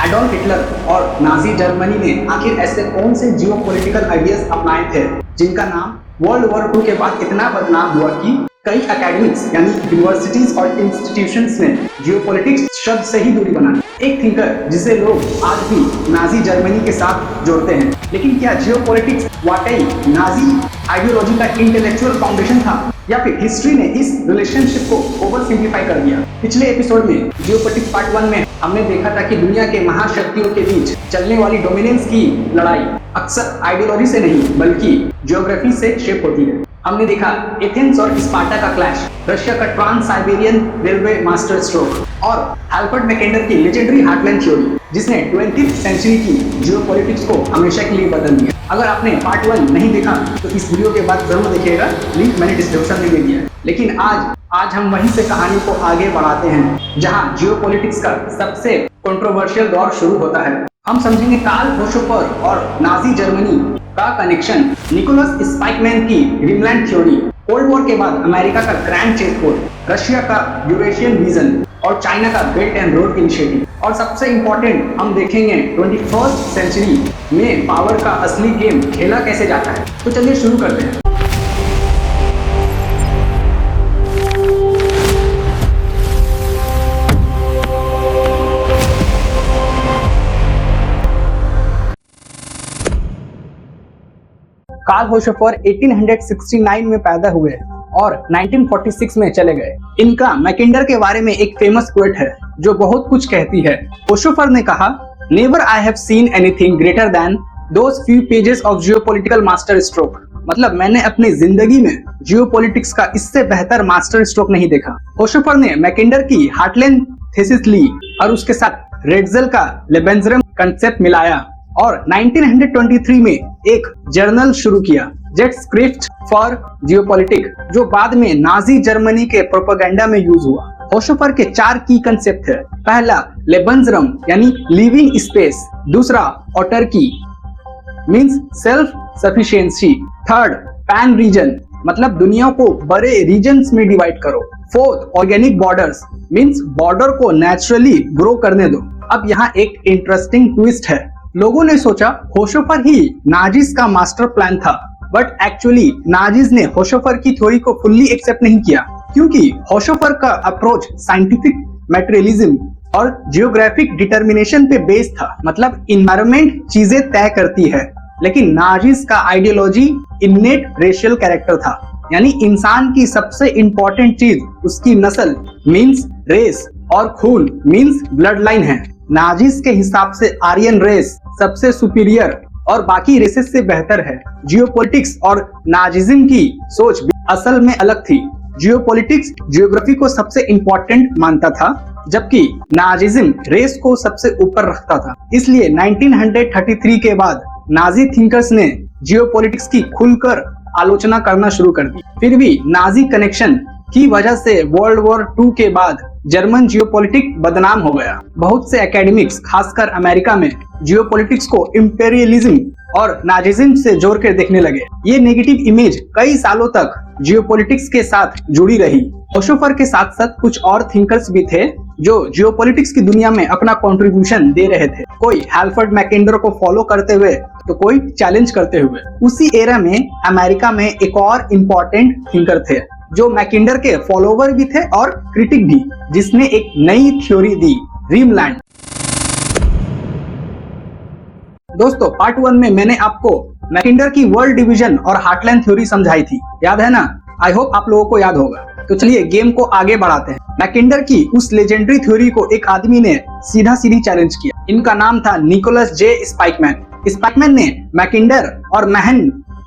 Adolf Hitler और Nazi Germany ने आखिर ऐसे कौन से जियोपॉलिटिकल आइडियाज अपनाए थे जिनका नाम वर्ल्ड वॉर 2 के बाद इतना बदनाम हुआ कि कई एकेडमिक्स यानी यूनिवर्सिटीज और इंस्टीट्यूशंस ने जियोपॉलिटिक्स शब्द से ही दूरी बना ली। एक थिंकर जिसे लोग आज भी नाजी जर्मनी के साथ जोड़ते हैं। लेकिन क्या जियोपॉलिटिक्स वाकई नाजी आइडियोलॉजी का इंटेलेक्चुअल फाउंडेशन था या फिर हिस्ट्री ने इस रिलेशनशिप को ओवर सिंप्लीफाई कर दिया? पिछले एपिसोड में जियोपॉलिटिक्स पार्ट 1 में हमने देखा था कि दुनिया के महाशक्तियों के बीच चलने वाली डोमिनेंस की लड़ाई अक्सर आइडियोलॉजी से नहीं बल्कि ज्योग्राफी से शेप होती है। हमने देखा एथेंस और स्पार्टा का क्लैश, रशिया का trans Siberian railway masterstroke और एल्बर्ट मैकेंडर की लेजेंडरी हार्टलैंड थ्योरी जिसने 20th सेंचुरी की जियोपॉलिटिक्स को हमेशा के लिए बदल दिया। अगर आपने पार्ट 1 नहीं देखा तो इस वीडियो के बाद जरूर देखिएगा, लिंक मैंने डिस्क्रिप्शन में दे दिया है। लेकिन आज हम वहीं से कहानी को आगे बढ़ाते हैं जहां जियोपॉलिटिक्स का सबसे कंट्रोवर्शियल दौर शुरू होता है। हम समझेंगे कार्ल होशोपर और नाजी जर्मनी का कनेक्शन, निकोलस स्पाइकमैन की ड्रीमलैंड थ्योरी, कोल्ड वॉर के बाद अमेरिका का ग्रैंड चेस बोर्ड, रशिया का यूरेशियन विजन और चाइना का बेल्ट एंड रोड इनिशिएटिव। और सबसे इंपॉर्टेंट हम देखेंगे 21st सेंचुरी में पावर का असली गेम खेला कैसे जाता है। तो चलिए शुरू करते हैं। कार्ल होशोपर 1869 में पैदा हुए और 1946 में चले गए। इनका मैकेंडर के बारे में एक फेमस क्वोट है जो बहुत कुछ कहती है। होशोपर ने कहा, never I have seen anything greater than those few pages of geopolitical master stroke. मतलब मैंने अपनी जिंदगी में जियोपॉलिटिक्स का इससे बेहतर मास्टर स्ट्रोक नहीं देखा। होशोपर ने मैकेंडर की हार्टलैंड थीसिस ली और उसके साथ रेड्जल का लेबेंजरम कंसेप्ट मिलाया और 1923 में एक जर्नल शुरू किया, जेटस्क्रिफ्ट फॉर जियोपॉलिटिक, जो बाद में नाजी जर्मनी के प्रोपेगेंडा में यूज हुआ। होशोपर के 4 की कंसेप्ट है। पहला लेबेंजरम यानी लिविंग स्पेस, दूसरा autarky means self sufficiency, third pan region मतलब दुनिया को बड़े रीजन्स में डिवाइड करो, fourth organic borders means border को नेचुरली ग्रो करने दो। अब यहाँ एक इंटरेस्टिंग ट्विस्ट है। लोगों ने सोचा होशोपर ही नाजीज का मास्टर प्लान था, बट एक्चुअली नाजीज ने होशोपर की थ्योरी को फुल्ली एक्सेप्ट नहीं किया क्योंकि होशोपर का अप्रोच साइंटिफिक मटेरियलिज्म और जियोग्राफिक डिटर्मिनेशन पे बेस्ड था। मतलब इन्वायरमेंट चीजें तय करती है, लेकिन नाजीज का आइडियोलॉजी इन्नेट रेशियल कैरेक्टर था, यानी इंसान की सबसे इंपॉर्टेंट चीज उसकी नस्ल मींस रेस और खून मींस ब्लड लाइन है। नाजीज के हिसाब से आर्यन रेस सबसे सुपीरियर और बाकी रेसेस से बेहतर है। जियोपॉलिटिक्स और नाजिज्म की सोच असल में अलग थी। जियोपॉलिटिक्स जियोग्राफी को सबसे इंपॉर्टेंट मानता था जबकि नाजिज्म रेस को सबसे ऊपर रखता था। इसलिए 1933 के बाद नाजी थिंकर्स ने जियोपॉलिटिक्स की खुलकर आलोचना करना शुरू कर दी। फिर भी नाजी कनेक्शन की वजह से वर्ल्ड वॉर 2 के बाद जर्मन जियोपॉलिटिक्स बदनाम हो गया। बहुत से एकेडमिक्स खासकर अमेरिका में जियोपॉलिटिक्स को इंपेरियलिज्म और नाजिज्म से जोड़कर देखने लगे। ये नेगेटिव इमेज कई सालों तक जियोपॉलिटिक्स के साथ जुड़ी रही। होशोपर के साथ साथ कुछ और थिंकर्स भी थे जो जियोपॉलिटिक्स की दुनिया में अपना कंट्रीब्यूशन दे रहे थे, कोई एल्बर्ट मैकेंडर को फॉलो करते हुए तो कोई चैलेंज करते हुए। उसी एरा में अमेरिका में एक और इम्पोर्टेंट थिंकर थे जो मैकेंडर के फॉलोवर भी थे और क्रिटिक भी, जिसने एक नई थ्योरी दी, ड्रीमलैंड। दोस्तों पार्ट 1 में मैंने आपको मैकेंडर की वर्ल्ड डिवीजन और हार्टलैंड थ्योरी समझाई थी, याद है ना? आई होप आप लोगों को याद होगा। तो चलिए गेम को आगे बढ़ाते हैं। मैकेंडर की उस लेजेंडरी थ्योरी को एक आदमी ने सीधा सीधी चैलेंज किया। इनका नाम था निकोलस जे स्पाइकमैन। स्पाइकमैन ने मैकेंडर और महन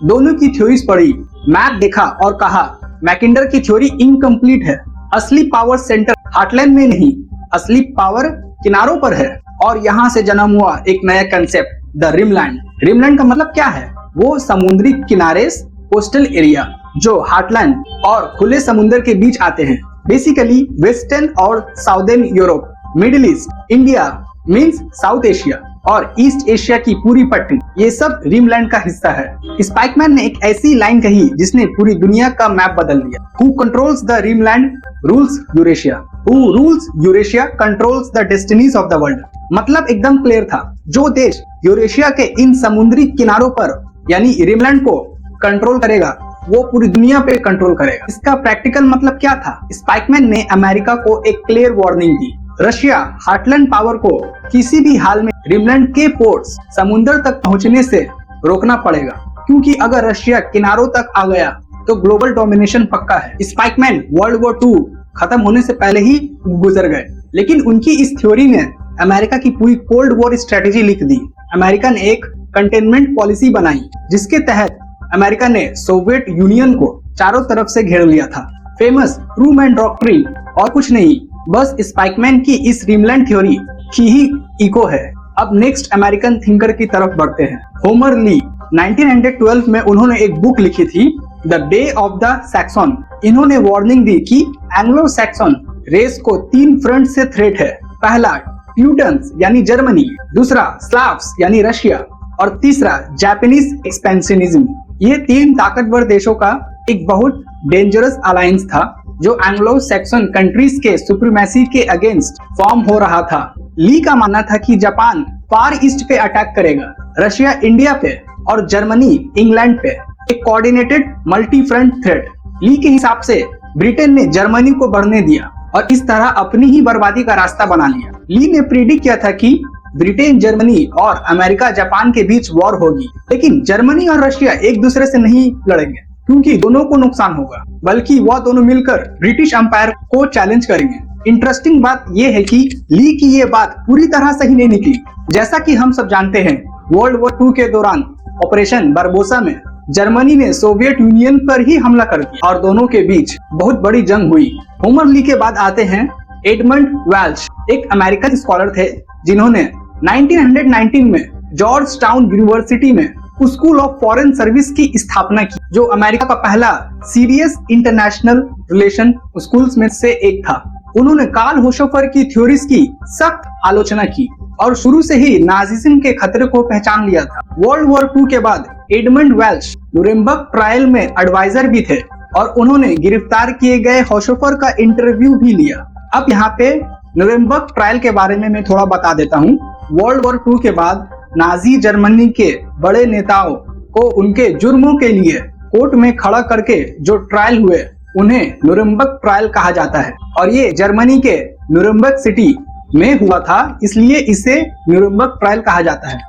दोनों की थ्योरीज पढ़ी, मैप देखा और कहा मैकेंडर की थ्योरी इनकम्प्लीट है। असली पावर सेंटर हार्टलैंड में नहीं, असली पावर किनारों पर है। और यहाँ से जन्म हुआ एक नया कंसेप्ट, द रिमलैंड। रिमलैंड का मतलब क्या है? वो समुद्री किनारे, कोस्टल एरिया जो हार्टलैंड और खुले समुद्र के बीच आते हैं। बेसिकली वेस्टर्न और southern Europe, middle east, India means south Asia और ईस्ट एशिया की पूरी पट्टी, ये सब रीमलैंड का हिस्सा है। स्पाइकमैन ने एक ऐसी लाइन कही जिसने पूरी दुनिया का मैप बदल दिया। Who controls the Rimland rules Eurasia, who rules Eurasia controls the destinies of the world. मतलब एकदम क्लियर था, जो देश यूरेशिया के इन समुद्री किनारों पर यानी रीमलैंड को कंट्रोल करेगा वो पूरी दुनिया पे कंट्रोल करेगा। इसका प्रैक्टिकल मतलब क्या था? स्पाइकमैन ने अमेरिका को एक क्लियर वार्निंग दी, रशिया हार्टलैंड पावर को किसी भी हाल में रीमलैंड के पोर्ट्स समुद्र तक पहुंचने से रोकना पड़ेगा, क्योंकि अगर रशिया किनारों तक आ गया तो ग्लोबल डोमिनेशन पक्का है। स्पाइकमैन वर्ल्ड वॉर 2 खत्म होने से पहले ही गुजर गए, लेकिन उनकी इस थ्योरी ने अमेरिका की पूरी कोल्ड वॉर स्ट्रेटेजी लिख दी। अमेरिका ने एक कंटेनमेंट पॉलिसी बनाई जिसके तहत अमेरिका ने सोवियत यूनियन को चारों तरफ से घेर लिया था। फेमस ट्रूमैन डॉक्ट्रिन और कुछ नहीं, बस स्पाइकमैन की इस रीमलैंड थ्योरी की ही इको है। अब नेक्स्ट अमेरिकन थिंकर की तरफ बढ़ते हैं। होमर ली 1912 में उन्होंने एक बुक लिखी थी, the day of the Saxon. इन्होंने वार्निंग दी कि एंग्लो सैक्सन रेस को 3 फ्रंट से थ्रेट है। पहला ट्यूटन्स यानी जर्मनी, दूसरा स्लाव्स यानी रशिया और तीसरा जापानीज एक्सपेंशनिज्म। ये 3 ताकतवर देशों का एक बहुत डेंजरस अलायंस था जो एंग्लो सैक्सन कंट्रीज के सुप्रीमेसी के अगेंस्ट फॉर्म हो रहा था। ली का मानना था कि जापान फार ईस्ट पे अटैक करेगा, रशिया इंडिया पे और जर्मनी इंग्लैंड पे, एक कोऑर्डिनेटेड मल्टी फ्रंट थ्रेट। ली के हिसाब से ब्रिटेन ने जर्मनी को बढ़ने दिया और इस तरह अपनी ही बर्बादी का रास्ता बना लिया। ली ने प्रिडिक्ट किया था कि ब्रिटेन, जर्मनी और अमेरिका, जापान के बीच वॉर होगी, लेकिन जर्मनी और रशिया एक दूसरे से नहीं लड़ेंगे क्योंकि दोनों को नुकसान होगा, बल्कि वह दोनों मिलकर ब्रिटिश एम्पायर को चैलेंज करेंगे। इंटरेस्टिंग बात यह है कि ली की ये बात पूरी तरह सही नहीं निकली। जैसा कि हम सब जानते हैं, वर्ल्ड वॉर 2 के दौरान ऑपरेशन बारबोसा में जर्मनी ने सोवियत यूनियन पर ही हमला कर दिया और दोनों के बीच बहुत बड़ी जंग हुई। होमर ली के बाद आते हैं एडमंड वेल्च, एक अमेरिकन स्कॉलर थे जिन्होंने 1919 में जॉर्ज टाउन यूनिवर्सिटी में स्कूल ऑफ फॉरेन सर्विस की स्थापना की, जो अमेरिका का पहला सीरियस इंटरनेशनल रिलेशन स्कूल्स में से एक था। उन्होंने कार्ल होशोफर की थ्योरीज की सख्त आलोचना की और शुरू से ही नाजिज्म के खतरे को पहचान लिया था। वर्ल्ड वॉर 2 के बाद एडमंड वेल्च नुरेम्बर्ग ट्रायल में एडवाइजर भी थे और उन्होंने गिरफ्तार किए गए होशोफर का इंटरव्यू भी लिया। अब यहाँ पे नुरेम्बर्ग ट्रायल के बारे में मैं थोड़ा बता देता हूँ। वर्ल्ड वॉर 2 के बाद नाजी जर्मनी के बड़े नेताओं को उनके जुर्मों के लिए कोर्ट में खड़ा करके जो ट्रायल हुए उन्हें नुरेम्बर्ग ट्रायल कहा जाता है और ये जर्मनी के नुरेम्बर्ग सिटी में हुआ था, इसलिए इसे नुरेम्बर्ग ट्रायल कहा जाता है।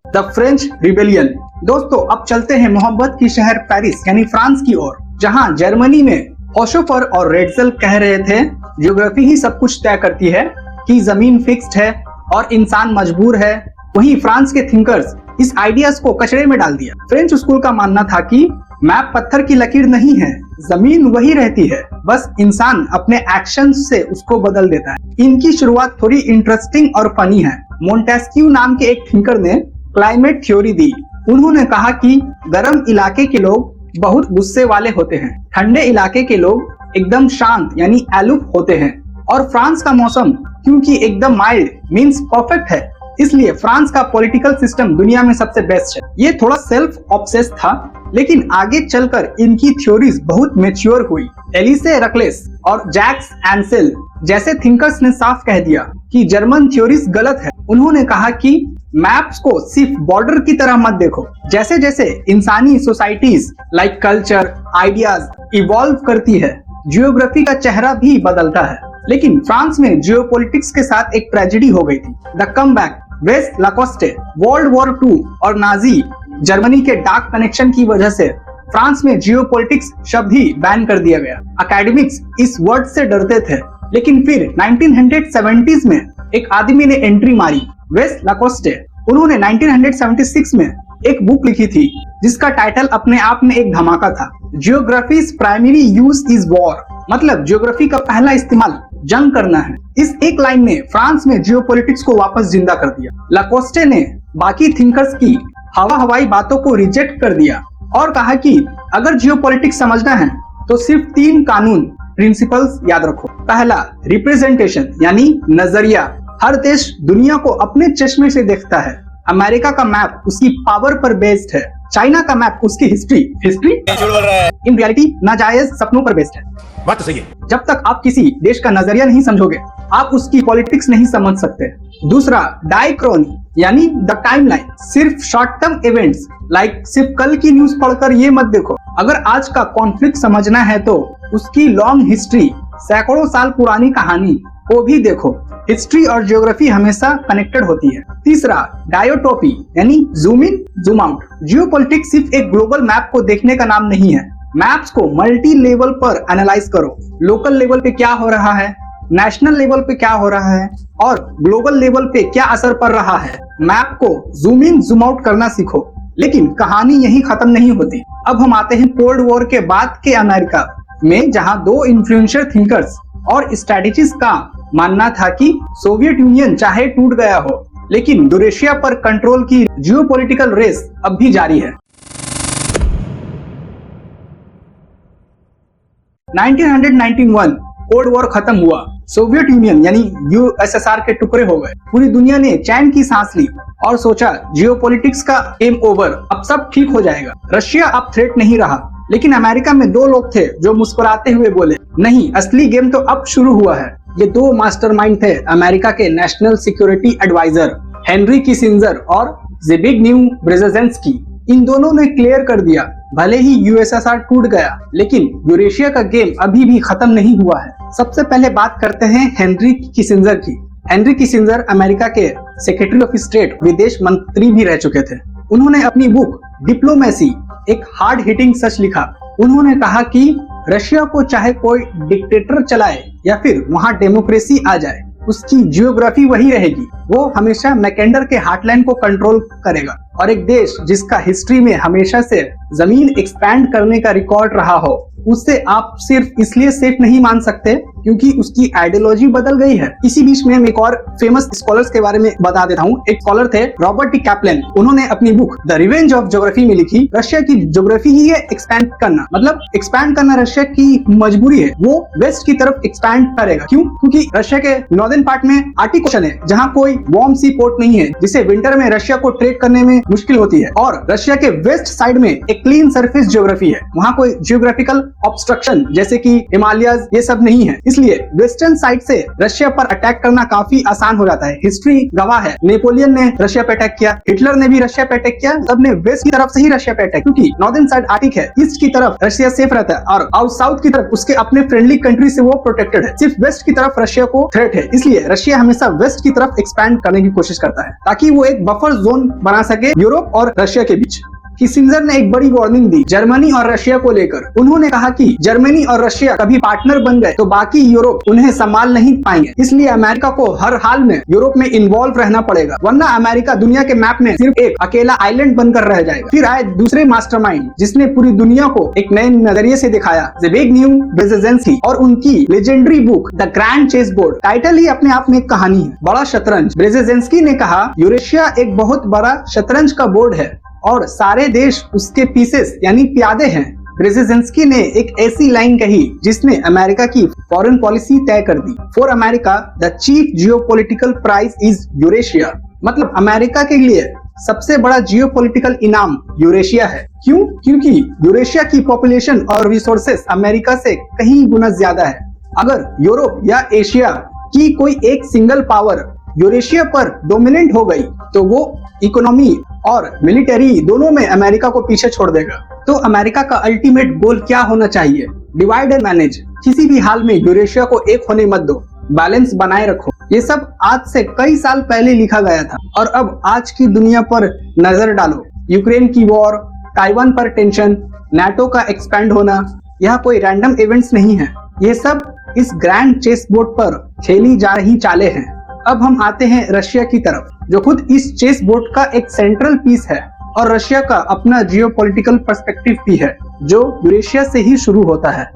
The French rebellion. दोस्तों अब चलते हैं मोहब्बत की शहर पेरिस यानी फ्रांस की ओर, जहां जर्मनी में होशोफर और रेड्जल कह रहे थे ज्योग्राफी ही सब कुछ तय करती है कि जमीन फिक्स्ड है और इंसान मजबूर है। वहीं फ्रांस के थिंकर्स इस आइडियाज को कचरे में डाल दिया। फ्रेंच स्कूल का मानना था कि मैप पत्थर की लकीर नहीं है, जमीन वही रहती है, बस इंसान अपने एक्शन से उसको बदल देता है। इनकी शुरुआत थोड़ी इंटरेस्टिंग और फनी है। मोंटेस्क्यू नाम के एक थिंकर ने क्लाइमेट थ्योरी दी। उन्होंने कहा कि गर्म इलाके के लोग बहुत गुस्से वाले होते हैं, ठंडे इलाके के लोग एकदम शांत यानी एलुफ होते हैं और फ्रांस का मौसम क्योंकि एकदम माइल्ड मींस परफेक्ट है, इसलिए फ्रांस का पॉलिटिकल सिस्टम दुनिया में सबसे बेस्ट है। ये थोड़ा सेल्फ ऑब्सेस था, लेकिन आगे चलकर इनकी थ्योरीज बहुत मैच्योर हुई। एलिसे रकलेस और जैक्स एंसेल जैसे थिंकर्स ने साफ कह दिया कि जर्मन थ्योरीज गलत है। उन्होंने कहा कि मैप्स को सिर्फ बॉर्डर की तरह मत देखो, जैसे जैसे इंसानी societies like culture ideas evolve करती है, जियोग्राफी का चेहरा भी बदलता है। लेकिन फ्रांस में जियोपॉलिटिक्स के साथ एक ट्रेजेडी हो गई थी, द कमबैक। वेस लाकोस्टे वर्ल्ड वॉर 2 और नाजी जर्मनी के डार्क कनेक्शन की वजह से फ्रांस में जियोपॉलिटिक्स शब्द ही बैन कर दिया गया। एकेडमिक्स इस वर्ड से डरते थे, लेकिन फिर 1970s में एक आदमी ने एंट्री मारी, वेस लाकोस्टे। उन्होंने 1976 में एक बुक लिखी थी जिसका टाइटल अपने आप में एक धमाका था, जियोग्राफीज प्राइमरी यूज इज वॉर, मतलब जियोग्राफी का पहला इस्तेमाल जंग करना है। इस एक लाइन ने फ्रांस में जियोपॉलिटिक्स को वापस जिंदा कर दिया। लाकोस्टे ने बाकी थिंकर्स की हवाई बातों को रिजेक्ट कर दिया और कहा कि अगर जियोपॉलिटिक्स समझना है तो सिर्फ 3 कानून प्रिंसिपल्स याद रखो। पहला, रिप्रेजेंटेशन यानी नजरिया। हर देश दुनिया को अपने चश्मे से देखता है। अमेरिका का मैप उसकी पावर पर बेस्ड है, चाइना का मैप उसकी हिस्ट्री इन रियलिटी नाजायज सपनों पर बेस्ड है। बात तो सही है। जब तक आप किसी देश का नजरिया नहीं समझोगे, आप उसकी पॉलिटिक्स नहीं समझ सकते। दूसरा, डायक्रोनी यानी द टाइमलाइन। सिर्फ शॉर्ट टर्म इवेंट्स लाइक सिर्फ कल की न्यूज पढ़कर ये मत देखो। अगर आज का कॉन्फ्लिक्ट समझना है तो उसकी लॉन्ग हिस्ट्री, सैकड़ों साल पुरानी कहानी को भी देखो। हिस्ट्री और ज्योग्राफी हमेशा कनेक्टेड होती है। तीसरा, डायोटोपी यानी zoom in zoom out. Geopolitics सिर्फ एक ग्लोबल मैप को देखने का नाम नहीं है। मैप्स को मल्टी लेवल पर एनालाइज करो। लोकल लेवल पे क्या हो रहा है, नेशनल लेवल पे क्या हो रहा है और ग्लोबल लेवल पे क्या असर पड़ रहा है। मैप को जूम इन जूम आउट करना सीखो। लेकिन कहानी यही खत्म नहीं होती। अब हम आते हैं कोल्ड वॉर के बाद के अमेरिका में, जहां दो इन्फ्लुएंशियल थिंकर्स और स्ट्रेटेजिस्ट का मानना था कि सोवियत यूनियन चाहे टूट गया हो, लेकिन यूरेशिया पर कंट्रोल की जियोपॉलिटिकल रेस अब भी जारी है। 1991 कोल्ड वॉर खत्म हुआ। सोवियत यूनियन यानी यूएसएसआर के टुकड़े हो गए। पूरी दुनिया ने चैन की सांस ली और सोचा जियोपॉलिटिक्स का गेम ओवर, अब सब ठीक हो जाएगा। रशिया अब थ्रेट नहीं रहा। लेकिन अमेरिका में दो लोग थे जो मुस्कुराते हुए बोले, नहीं, असली गेम तो अब शुरू हुआ है। ये दो मास्टरमाइंड थे अमेरिका के national security adviser Henry Kissinger और ज़िबिग्नेव ब्रेजेंस्की। इन दोनों ने क्लियर कर दिया, भले ही यूएसएसआर टूट गया, लेकिन यूरेशिया का गेम अभी भी खत्म नहीं हुआ है। सबसे पहले बात करते हैं हेनरी किसिंजर की। हेनरी किसिंजर अमेरिका के सेक्रेटरी ऑफ स्टेट, विदेश मंत्री भी रह चुके थे। उन्होंने अपनी बुक डिप्लोमेसी एक हार्ड हिटिंग सच लिखा। उन्होंने कहा कि रशिया को चाहे कोई डिक्टेटर चलाए या फिर वहां डेमोक्रेसी आ जाए, उसकी जियोग्राफी वही रहेगी। वो हमेशा मैकेंडर के हार्टलैंड को कंट्रोल करेगा। और एक देश जिसका हिस्ट्री में हमेशा से जमीन एक्सपैंड करने का रिकॉर्ड रहा हो, उससे आप सिर्फ इसलिए सेफ नहीं मान सकते क्योंकि उसकी आइडियोलॉजी बदल गई है। इसी बीच में एक और फेमस स्कॉलर्स के बारे में बता देता हूँ। एक स्कॉलर थे रॉबर्ट टी कैप्लन। उन्होंने अपनी book the revenge of geography में लिखी, रशिया की ज्योग्राफी ही है एक्सपैंड करना। मतलब एक्सपैंड करना रशिया की मजबूरी है। वो वेस्ट की तरफ एक्सपैंड करेगा। क्यों? क्योंकि रशिया के नॉर्दर्न पार्ट में आर्टिक ओशन है, जहाँ कोई वार्म सी पोर्ट नहीं है, जिसे विंटर में रशिया को ट्रेड करने में मुश्किल होती है। और रशिया के वेस्ट साइड में एक क्लीन सरफेस ज्योग्राफी है। वहाँ कोई जियोग्राफिकल ऑब्स्ट्रक्शन जैसे कि हिमालयस ये सब नहीं है। इसलिए वेस्टर्न साइड से रशिया पर अटैक करना काफी आसान हो जाता है। हिस्ट्री गवाह है, नेपोलियन ने रशिया पे अटैक किया, हिटलर ने भी रशिया पे अटैक किया, सबने वेस्ट की तरफ से ही रशिया पे अटैक, क्योंकि नॉर्दर्न साइड आर्टिक है, ईस्ट की तरफ रशिया सेफ रहता है और आउट साउथ की तरफ उसके अपने फ्रेंडली कंट्री से वो प्रोटेक्टेड है। सिर्फ वेस्ट की तरफ रशिया को थ्रेट है। इसलिए रशिया हमेशा वेस्ट की तरफ एक्सपैंड करने की कोशिश करता है ताकि वो एक बफर जोन बना सके यूरोप और रशिया के बीच। किसिंजर ने एक बड़ी वार्निंग दी जर्मनी और रशिया को लेकर। उन्होंने कहा कि जर्मनी और रशिया कभी पार्टनर बन गए तो बाकी यूरोप उन्हें संभाल नहीं पाएंगे। इसलिए अमेरिका को हर हाल में यूरोप में इन्वॉल्व रहना पड़ेगा, वरना अमेरिका दुनिया के मैप में सिर्फ एक अकेला आइलैंड बनकर रह जाएगा। फिर आए दूसरे मास्टरमाइंड जिसने पूरी दुनिया को एक नए नजरिए से दिखाया, ज़िबिग्नेव ब्रेजेंस्की और उनकी legendary book The Grand Chessboard. Title ही अपने आप में एक कहानी है, बड़ा शतरंज। ब्रेजेंस्की ने कहा यूरेशिया एक बहुत बड़ा शतरंज का बोर्ड है और सारे देश उसके पीसेस यानी प्यादे हैं। ब्रेजेंस्की ने एक ऐसी लाइन कही जिसने अमेरिका की फॉरेन पॉलिसी तय कर दी। For America the chief geopolitical prize is Eurasia. मतलब अमेरिका के लिए सबसे बड़ा जियोपॉलिटिकल इनाम यूरेशिया है। क्यों? क्योंकि यूरेशिया की पॉपुलेशन और रिसोर्सेस अमेरिका से कहीं गुना ज्यादा है। अगर यूरोप या एशिया की कोई एक सिंगल पावर यूरेशिया पर डोमिनेंट हो गई तो वो इकोनॉमी और मिलिट्री दोनों में अमेरिका को पीछे छोड़ देगा। तो अमेरिका का अल्टीमेट गोल क्या होना चाहिए? Divide and manage. किसी भी हाल में यूरेशिया को एक होने मत दो, बैलेंस बनाए रखो। ये सब आज से कई साल पहले लिखा गया था और अब आज की दुनिया पर नजर डालो। यूक्रेन की वॉर, ताइवान पर टेंशन, नाटो का एक्सपैंड होना, यह कोई रैंडम इवेंट्स नहीं है। ये सब इस ग्रैंड चेस बोर्ड पर खेली जा रही चालें हैं। अब हम आते हैं रशिया की तरफ, जो खुद इस चेस बोर्ड का एक सेंट्रल पीस है और रशिया का अपना जियोपॉलिटिकल पर्सपेक्टिव भी है जो यूरेशिया से ही शुरू होता है।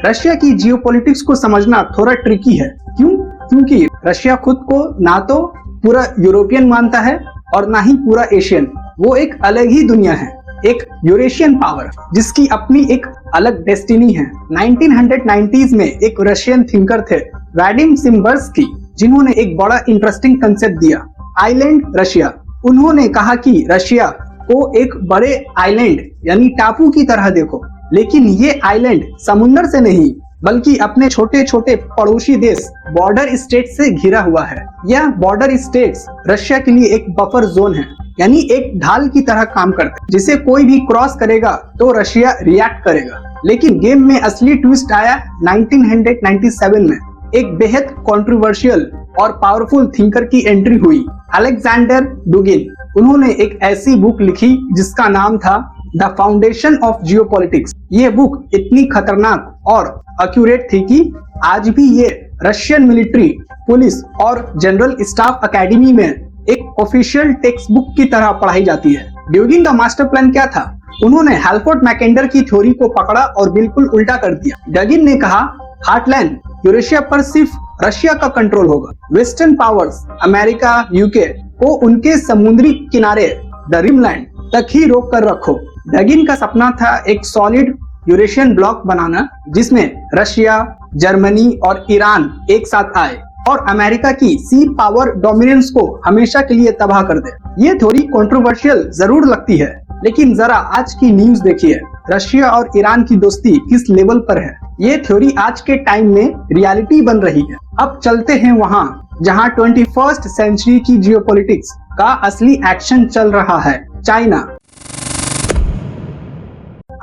रशिया की जियोपॉलिटिक्स को समझना थोड़ा ट्रिकी है। क्यों? क्योंकि रशिया खुद को ना तो पूरा यूरोपियन मानता है और ना ही पूरा एशियन। वो एक अलग ही दुनिया है। एक यूरेशियन पावर जिसकी अपनी एक अलग डेस्टिनी है। 1990s में एक रशियन थिंकर थे वाडिम सिम्बर्स्की, जिन्होंने एक बड़ा इंटरेस्टिंग कंसेप्ट दिया, आइलैंड रशिया। उन्होंने कहा कि रशिया को एक बड़े आइलैंड यानी टापू की तरह देखो, लेकिन ये आइलैंड समुद्र से नहीं बल्कि अपने छोटे छोटे पड़ोसी देश बॉर्डर स्टेट से घिरा हुआ है। यह बॉर्डर स्टेट्स रशिया के लिए एक बफर जोन है, यानी एक ढाल की तरह काम करते हैं, जिसे कोई भी क्रॉस करेगा तो रशिया रिएक्ट करेगा। लेकिन गेम में असली ट्विस्ट आया 1997 में। एक बेहद कंट्रोवर्शियल और पावरफुल थिंकर की एंट्री हुई, अलेक्जेंडर डुगिन। उन्होंने एक ऐसी बुक लिखी जिसका नाम था द फाउंडेशन ऑफ जियोपॉलिटिक्स। ये बुक इतनी खतरनाक और एक्यूरेट थी कि आज भी ये रशियन मिलिट्री, पुलिस और जनरल स्टाफ एकेडमी में एक ऑफिशियल टेक्स्ट बुक की तरह पढ़ाई जाती है। ड्यूगिन का मास्टर प्लान क्या था? उन्होंने हैल्फोर्ड मैकेंडर की थ्योरी को पकड़ा और बिल्कुल उल्टा कर दिया। डगिन ने कहा हार्टलैंड यूरेशिया पर सिर्फ रशिया का कंट्रोल होगा। वेस्टर्न पावर्स अमेरिका, यूके को उनके समुद्री किनारे द रिमलैंड तक ही रोक कर रखो। डगिन का सपना था एक सॉलिड यूरेशियन ब्लॉक बनाना जिसमें रशिया, जर्मनी और ईरान एक साथ आए और अमेरिका की सी पावर डोमिनेंस को हमेशा के लिए तबाह कर दे। ये थोड़ी कंट्रोवर्शियल जरूर लगती है, लेकिन जरा आज की न्यूज देखिए, रशिया और ईरान की दोस्ती किस लेवल पर है। ये थ्योरी आज के टाइम में रियलिटी बन रही है। अब चलते हैं वहां जहां 21st सेंचुरी की जियोपॉलिटिक्स का असली एक्शन चल रहा है, चाइना।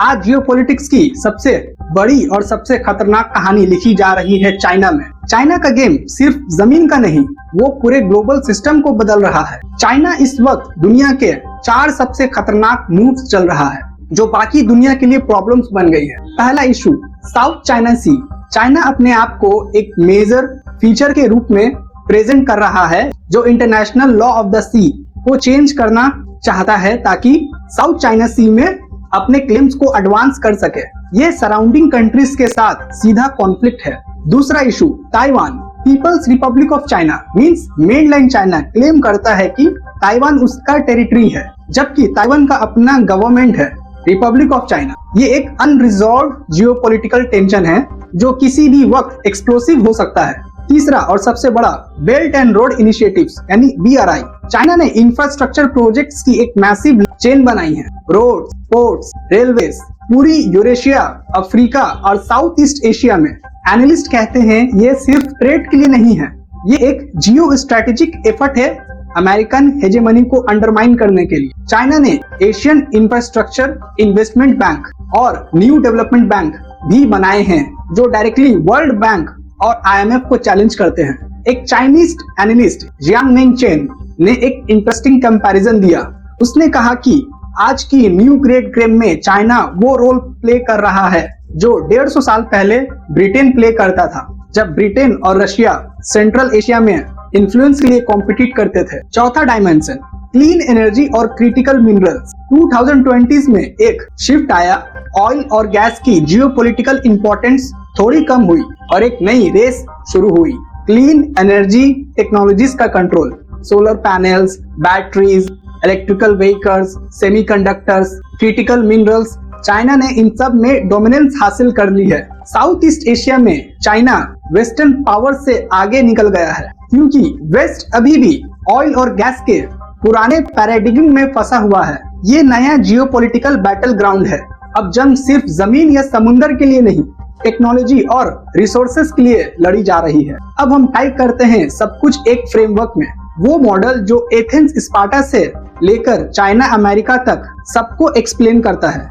आज जियोपॉलिटिक्स की सबसे बड़ी और सबसे खतरनाक कहानी लिखी जा रही है चाइना में। चाइना का गेम सिर्फ जमीन का नहीं, वो पूरे ग्लोबल सिस्टम को बदल रहा है। चाइना इस वक्त दुनिया के 4 सबसे खतरनाक मूव्स चल रहा है जो बाकी दुनिया के लिए प्रॉब्लम्स बन गई है। पहला इशू, साउथ चाइना सी। चाइना अपने आप को एक मेजर फीचर के रूप में प्रेजेंट कर रहा है जो इंटरनेशनल लॉ ऑफ द सी को चेंज करना चाहता है ताकि साउथ चाइना सी में अपने क्लेम्स को एडवांस कर सके। ये सराउंडिंग कंट्रीज के साथ सीधा कॉन्फ्लिक्ट है। दूसरा issue, Taiwan. People's Republic of China means mainland China claim करता है कि ताइवान उसका टेरिटरी है, जबकि ताइवान का अपना गवर्नमेंट है, रिपब्लिक ऑफ चाइना। ये एक अनरिजॉल्व्ड जियोपॉलिटिकल टेंशन है जो किसी भी वक्त एक्सप्लोसिव हो सकता है। तीसरा और सबसे बड़ा, बेल्ट एंड रोड इनिशिएटिव्स यानी BRI। चाइना ने इंफ्रास्ट्रक्चर प्रोजेक्ट्स की एक मैसिव चेन बनाई है। रोड्स, पोर्ट्स, रेलवेज पूरी यूरेशिया, अफ्रीका और साउथ ईस्ट एशिया में। एनालिस्ट कहते हैं ये सिर्फ ट्रेड के लिए नहीं है, ये एक जियो स्ट्रेटेजिक एफर्ट है अमेरिकन हेजेमनी को अंडरमाइन करने के लिए। चाइना ने एशियन इंफ्रास्ट्रक्चर इन्वेस्टमेंट बैंक और न्यू डेवलपमेंट बैंक भी बनाए हैं जो डायरेक्टली वर्ल्ड बैंक और IMF को चैलेंज करते हैं। एक चाइनीज एनालिस्ट जियांग मेंगचेन ने एक इंटरेस्टिंग कंपैरिजन दिया। उसने कहा कि आज की न्यू ग्रेट गेम में चाइना वो रोल प्ले कर रहा है जो 150 साल पहले ब्रिटेन प्ले करता था, जब ब्रिटेन और रशिया सेंट्रल एशिया में इन्फ्लुएंस के लिए कॉम्पिटिट करते थे। चौथा डायमेंशन, क्लीन एनर्जी और क्रिटिकल मिनरल्स। 2020s में एक शिफ्ट आया, ऑयल और गैस की जियोपॉलिटिकल इंपॉर्टेंस थोड़ी कम हुई और एक नई रेस शुरू हुई, क्लीन एनर्जी टेक्नोलॉजीज का control. Solar panels, batteries, electrical vehicles, semiconductors, critical minerals, China ने इन सब में डोमिनेंस हासिल कर ली है। साउथ ईस्ट एशिया में चाइना वेस्टर्न पावर से आगे निकल गया है क्योंकि वेस्ट अभी भी ऑयल और गैस के पुराने पैराडिग्म में फंसा हुआ है। ये नया जियोपॉलिटिकल बैटल ग्राउंड है। अब जंग सिर्फ जमीन या समुद्र के लिए नहीं, टेक्नोलॉजी और रिसोर्सेस के लिए लड़ी जा रही है। अब हम टाइप करते हैं सब कुछ एक फ्रेमवर्क में, वो मॉडल जो एथेंस स्पार्टा से लेकर चाइना अमेरिका तक सबको एक्सप्लेन करता है।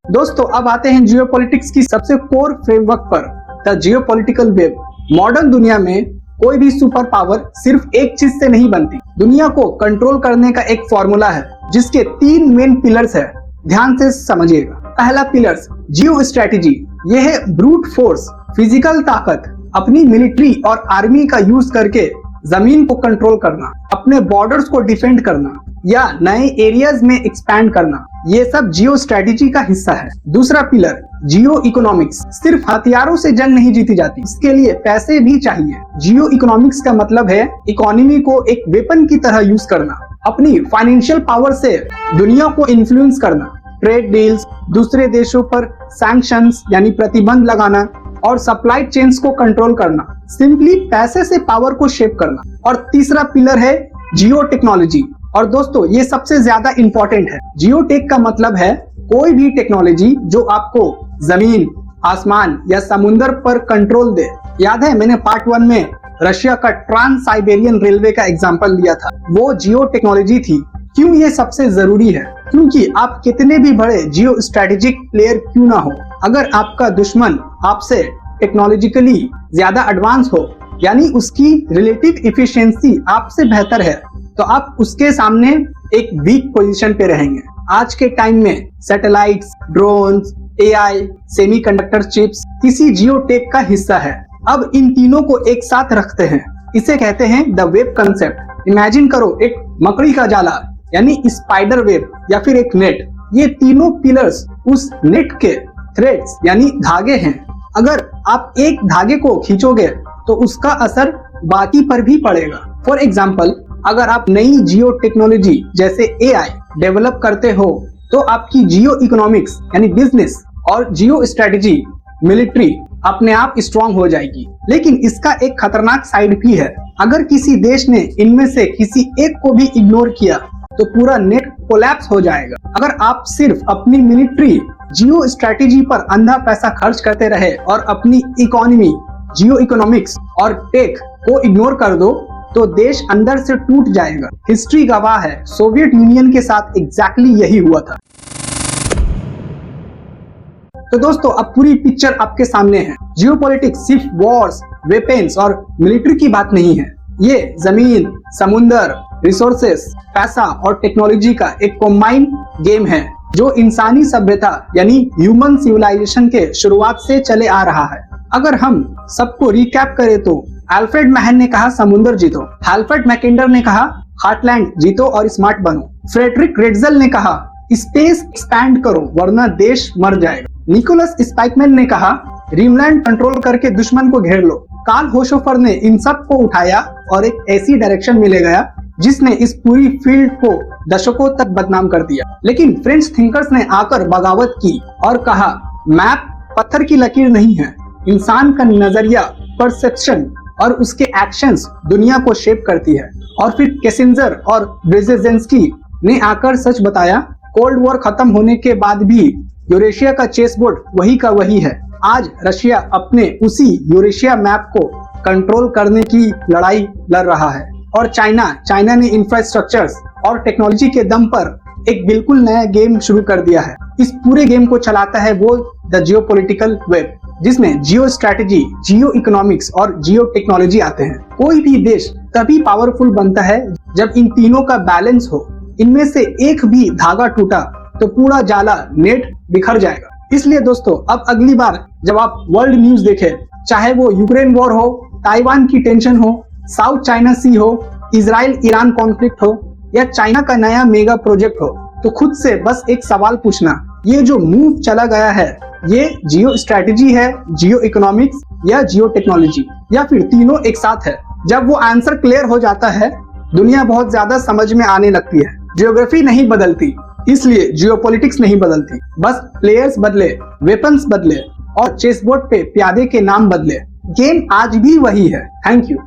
दोस्तों अब आते हैं जियोपॉलिटिक्स की सबसे कोर फ्रेमवर्क पर, द जियोपॉलिटिकल वेब। मॉडर्न दुनिया में कोई भी सुपर पावर सिर्फ एक चीज से नहीं बनती। दुनिया को कंट्रोल करने का एक फॉर्मूला है जिसके 3 मेन पिलर्स है, ध्यान से समझिएगा। पहला पिलर्स, जियो स्ट्रेटेजी। यह है ब्रूट फोर्स, फिजिकल ताकत, अपनी मिलिट्री और आर्मी का यूज करके जमीन को कंट्रोल करना, अपने बॉर्डर्स को डिफेंड करना या नए एरियाज में एक्सपैंड करना, ये सब जियो स्ट्रेटेजी का हिस्सा है। दूसरा पिलर, जियो इकोनॉमिक्स। सिर्फ हथियारों से जंग नहीं जीती जाती, इसके लिए पैसे भी चाहिए। जियो इकोनॉमिक्स का मतलब है इकोनॉमी को एक वेपन की तरह यूज करना। अपनी फाइनेंशियल पावर से दुनिया को इन्फ्लुएंस करना, ट्रेड डील्स, दूसरे देशों पर सैंक्शंस यानी प्रतिबंध लगाना और सप्लाई चेन्स को कंट्रोल करना, सिंपली पैसे से पावर को शेप करना। और तीसरा पिलर है जियो टेक्नोलॉजी। और दोस्तों ये सबसे ज्यादा इंपॉर्टेंट है। जियो टेक का मतलब है कोई भी टेक्नोलॉजी जो आपको जमीन, आसमान या समुद्र पर कंट्रोल दे। याद है मैंने पार्ट 1 में रशिया का ट्रांस साइबेरियन रेलवे का एग्जांपल दिया था, वो जियो टेक्नोलॉजी थी। क्यों ये सबसे जरूरी है? क्योंकि आप कितने भी बड़े जियो स्ट्रेटेजिक प्लेयर क्यों ना हो, अगर आपका दुश्मन आपसे टेक्नोलॉजिकली ज्यादा एडवांस हो, यानी उसकी रिलेटिव इफिशियंसी आपसे बेहतर है, तो आप उसके सामने एक वीक पोजीशन पे रहेंगे। आज के टाइम में satellites, drones, AI, semiconductor chips किसी जियो टेक का हिस्सा है। अब इन तीनों को एक साथ रखते हैं, इसे कहते हैं द वेब कंसेप्ट। इमेजिन करो एक मकड़ी का जाला यानी स्पाइडर वेब या फिर एक नेट। ये तीनों पिलर्स उस नेट के थ्रेड्स यानी धागे हैं। अगर आप एक धागे को खींचोगे तो उसका असर बाकी पर भी पड़ेगा। फॉर एग्जाम्पल, अगर आप नई जियो टेक्नोलॉजी जैसे एआई डेवलप करते हो तो आपकी जियो इकोनॉमिक्स यानी बिजनेस और जियो स्ट्रेटेजी, मिलिट्री अपने आप स्ट्रांग हो जाएगी। लेकिन इसका एक खतरनाक साइड भी है। अगर किसी देश ने इनमें से किसी एक को भी इग्नोर किया तो पूरा नेट कोलैप्स हो जाएगा। अगर आप सिर्फ अपनी मिलिट्री जियो स्ट्रेटेजी पर अंधा पैसा खर्च करते रहे और अपनी इकोनॉमी, जियो इकोनॉमिक्स और टेक को इग्नोर कर दो तो देश अंदर से टूट जाएगा। हिस्ट्री गवाह है, सोवियत यूनियन के साथ एग्जैक्टली यही हुआ था। तो दोस्तों अब पूरी पिक्चर आपके सामने है। जियोपॉलिटिक्स सिर्फ वॉर्स, वेपन्स और मिलिट्री की बात नहीं है। ये जमीन, समुंदर, रिसोर्सेस, पैसा और टेक्नोलॉजी का एक कॉम्बाइंड गेम है जो इंसानी सभ्यता यानी ह्यूमन सिविलाइजेशन के शुरुआत से चले आ रहा है। अगर हम सबको रिकैप करें तो अल्फ्रेड महन ने कहा समुंदर जीतो, अल्फ्रेड मैकेंडर ने कहा हार्टलैंड जीतो और स्मार्ट बनो, फ्रेडरिक रेटजल ने कहा स्पेस एक्सपैंड करो वरना देश मर जाएगा, निकोलस स्पाइकमैन ने कहा रीमलैंड कंट्रोल करके दुश्मन को घेर लो, कार्ल होशोफर ने इन सब को उठाया और एक ऐसी डायरेक्शन में ले गया जिसने इस पूरी फील्ड को दशकों तक बदनाम कर दिया। लेकिन फ्रेंच थिंकर्स ने आकर बगावत की और कहा मैप पत्थर की लकीर नहीं है, इंसान का नजरिया, परसेप्शन और उसके एक्शंस दुनिया को शेप करती है। और फिर किसिंजर और ब्रेजेजेंस्की ने आकर सच बताया, कोल्ड वॉर खत्म होने के बाद भी यूरेशिया का चेस बोर्ड वही का वही है। आज रशिया अपने उसी यूरेशिया मैप को कंट्रोल करने की लड़ाई लड़ रहा है और चाइना ने इंफ्रास्ट्रक्चर्स और टेक्नोलॉजी के दम पर एक बिल्कुल नया गेम शुरू कर दिया है। इस पूरे गेम को चलाता है वो द जियोपॉलिटिकल वेब, जिसमें जियो स्ट्रैटेजी, जियो इकोनॉमिक्स और जियो टेक्नोलॉजी आते हैं। कोई भी देश तभी पावरफुल बनता है जब इन तीनों का बैलेंस हो। इनमें से एक भी धागा टूटा तो पूरा जाला, नेट बिखर जाएगा। इसलिए दोस्तों अब अगली बार जब आप वर्ल्ड न्यूज देखें, चाहे वो यूक्रेन वॉर हो, ताइवान की टेंशन हो, साउथ चाइना सी हो, इजराइल ईरान कॉन्फ्लिक्ट हो या चाइना का नया मेगा प्रोजेक्ट हो, तो खुद से बस एक सवाल पूछना, ये जो मूव चला गया है ये जियो स्ट्रैटेजी है, जियो इकोनॉमिक्स या जियो टेक्नोलॉजी, या फिर तीनों एक साथ है? जब वो आंसर क्लियर हो जाता है दुनिया बहुत ज्यादा समझ में आने लगती है। ज्योग्राफी नहीं बदलती, इसलिए जियोपॉलिटिक्स नहीं बदलती, बस प्लेयर्स बदले, वेपन्स बदले और चेसबोर्ड पे प्यादे के नाम बदले। गेम आज भी वही है। Thank you.